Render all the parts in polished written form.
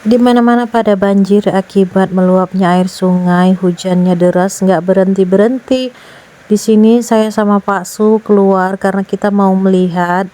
Di mana-mana pada banjir akibat meluapnya air sungai, hujannya deras nggak berhenti-berhenti. Di sini saya sama Pak Su keluar karena kita mau melihat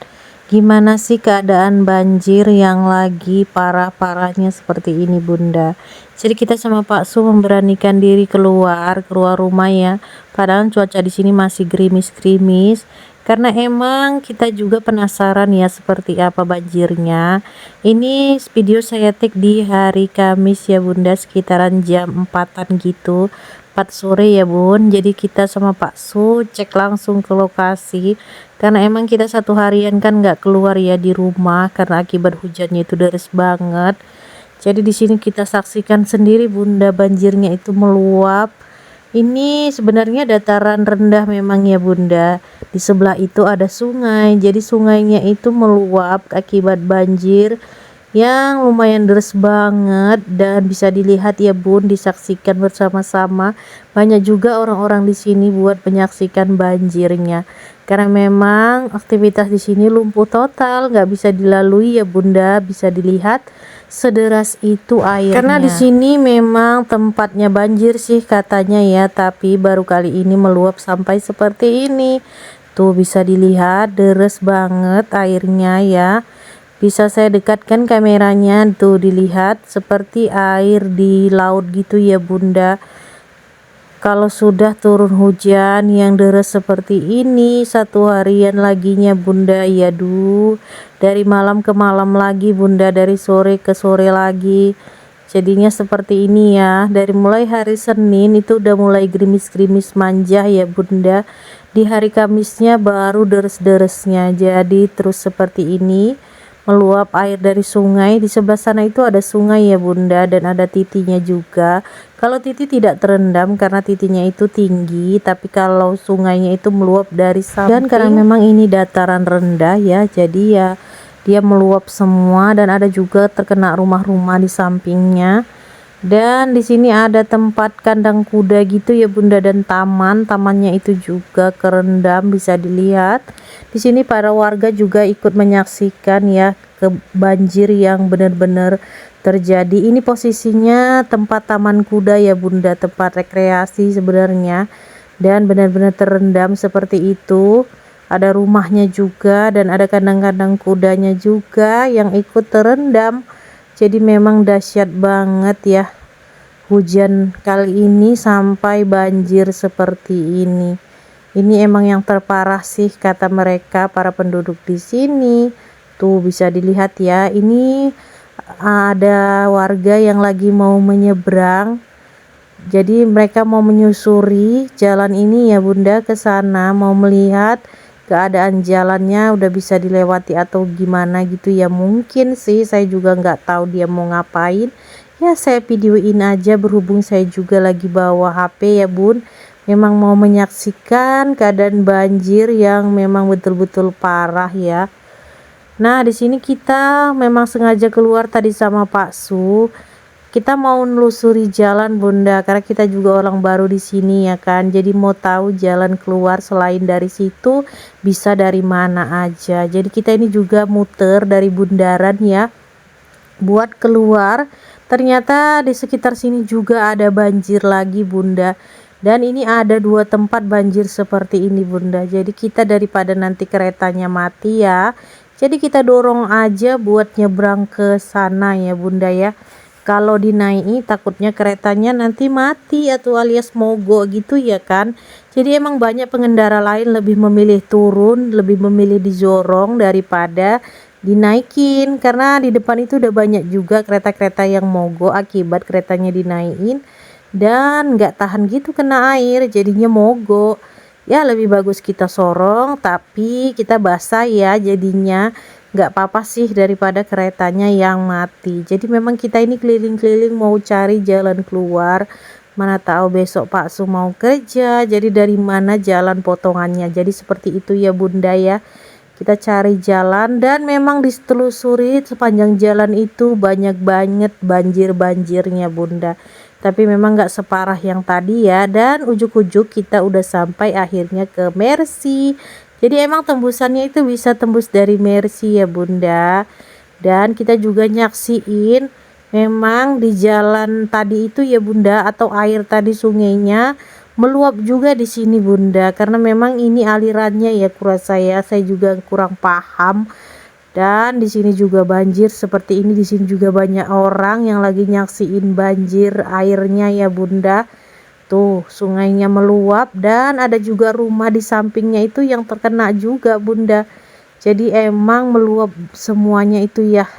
gimana sih keadaan banjir yang lagi parah-parahnya seperti ini, Bunda. Jadi kita sama Pak Su memberanikan diri keluar rumah ya. Padahal cuaca di sini masih gerimis-gerimis. Karena emang kita juga penasaran ya seperti apa banjirnya. Ini video saya take di hari Kamis ya Bunda, sekitaran jam 4-an gitu, 4 sore ya Bun. Jadi kita sama Pak Su cek langsung ke lokasi karena emang kita satu harian kan nggak keluar ya di rumah karena akibat hujannya itu deras banget. Jadi di sini kita saksikan sendiri Bunda, banjirnya itu meluap. Ini sebenarnya dataran rendah memang ya Bunda. Di sebelah itu ada sungai. Jadi sungainya itu meluap akibat banjir yang lumayan deras banget, dan bisa dilihat ya Bun, disaksikan bersama-sama. Banyak juga orang-orang di sini buat menyaksikan banjirnya. Karena memang aktivitas di sini lumpuh total, nggak bisa dilalui ya Bunda. Bisa dilihat sederas itu airnya. Karena di sini memang tempatnya banjir sih katanya ya, tapi baru kali ini meluap sampai seperti ini. Tuh bisa dilihat deras banget airnya ya. Bisa saya dekatkan kameranya, tuh dilihat seperti air di laut gitu ya Bunda. Kalau sudah turun hujan yang deras seperti ini satu harian laginya Bunda, ya duh, dari malam ke malam lagi Bunda, dari sore ke sore lagi. Jadinya seperti ini ya. Dari mulai hari Senin itu udah mulai gerimis-gerimis manja ya Bunda. Di hari Kamisnya baru deres-deresnya. Jadi terus seperti ini, meluap air dari sungai. Di sebelah sana itu ada sungai ya Bunda, dan ada titinya juga. Kalau titi tidak terendam karena titinya itu tinggi, tapi kalau sungainya itu meluap dari samping. Dan karena memang ini dataran rendah ya, jadi ya dia meluap semua, dan ada juga terkena rumah-rumah di sampingnya. Dan di sini ada tempat kandang kuda gitu ya Bunda, dan tamannya itu juga kerendam, bisa dilihat. Di sini para warga juga ikut menyaksikan ya ke banjir yang benar-benar terjadi. Ini posisinya tempat taman kuda ya Bunda, tempat rekreasi sebenarnya, dan benar-benar terendam seperti itu. Ada rumahnya juga, dan ada kandang-kandang kudanya juga yang ikut terendam. Jadi memang dahsyat banget ya hujan kali ini sampai banjir seperti ini. Ini emang yang terparah sih kata mereka para penduduk di sini. Tuh bisa dilihat ya, ini ada warga yang lagi mau menyeberang. Jadi mereka mau menyusuri jalan ini ya Bunda, ke sana mau melihat keadaan jalannya udah bisa dilewati atau gimana gitu ya. Mungkin sih, saya juga nggak tahu dia mau ngapain ya. Saya videoin aja berhubung saya juga lagi bawa HP ya Bun. Memang mau menyaksikan keadaan banjir yang memang betul-betul parah ya. Nah di sini kita memang sengaja keluar tadi sama Pak Su. Kita mau nelusuri jalan Bunda, karena kita juga orang baru di sini ya kan. Jadi mau tahu jalan keluar selain dari situ bisa dari mana aja. Jadi kita ini juga muter dari bundaran ya buat keluar. Ternyata di sekitar sini juga ada banjir lagi Bunda. Dan ini ada dua tempat banjir seperti ini Bunda. Jadi kita daripada nanti keretanya mati ya, jadi kita dorong aja buat nyebrang ke sana ya Bunda ya. Kalau dinaiki takutnya keretanya nanti mati atau alias mogok gitu ya kan. Jadi emang banyak pengendara lain lebih memilih turun, lebih memilih dizorong daripada dinaikin, karena di depan itu udah banyak juga kereta-kereta yang mogok akibat keretanya dinaikin dan nggak tahan gitu kena air, jadinya mogok. Ya lebih bagus kita sorong tapi kita basah ya, jadinya nggak apa-apa sih daripada keretanya yang mati. Jadi memang kita ini keliling-keliling mau cari jalan keluar. Mana tahu besok Pak Su mau kerja, jadi dari mana jalan potongannya. Jadi seperti itu ya Bunda ya. Kita cari jalan, dan memang ditelusuri sepanjang jalan itu banyak banget banjir-banjirnya Bunda. Tapi memang nggak separah yang tadi ya, dan ujuk-ujuk kita udah sampai akhirnya ke Mercy. Jadi emang tembusannya itu bisa tembus dari Mercy ya Bunda. Dan kita juga nyaksiin Memang di jalan tadi itu ya Bunda, atau air tadi sungainya meluap juga di sini Bunda, karena memang ini alirannya ya kurasa saya juga kurang paham. Dan di sini juga banjir seperti ini, di sini juga banyak orang yang lagi nyaksiin banjir airnya ya Bunda. Tuh, sungainya meluap dan ada juga rumah di sampingnya itu yang terkena juga Bunda. Jadi emang meluap semuanya itu ya,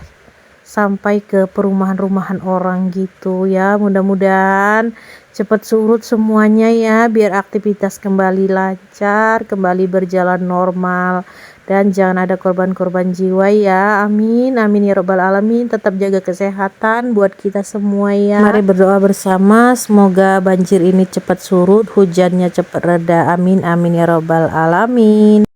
sampai ke perumahan-rumahan orang gitu ya. Mudah-mudahan cepat surut semuanya ya, biar aktivitas kembali lancar, kembali berjalan normal, dan jangan ada korban-korban jiwa ya. Amin amin ya robbal alamin. Tetap jaga kesehatan buat kita semua ya. Mari berdoa bersama, semoga banjir ini cepat surut, hujannya cepat reda. Amin amin ya robbal alamin.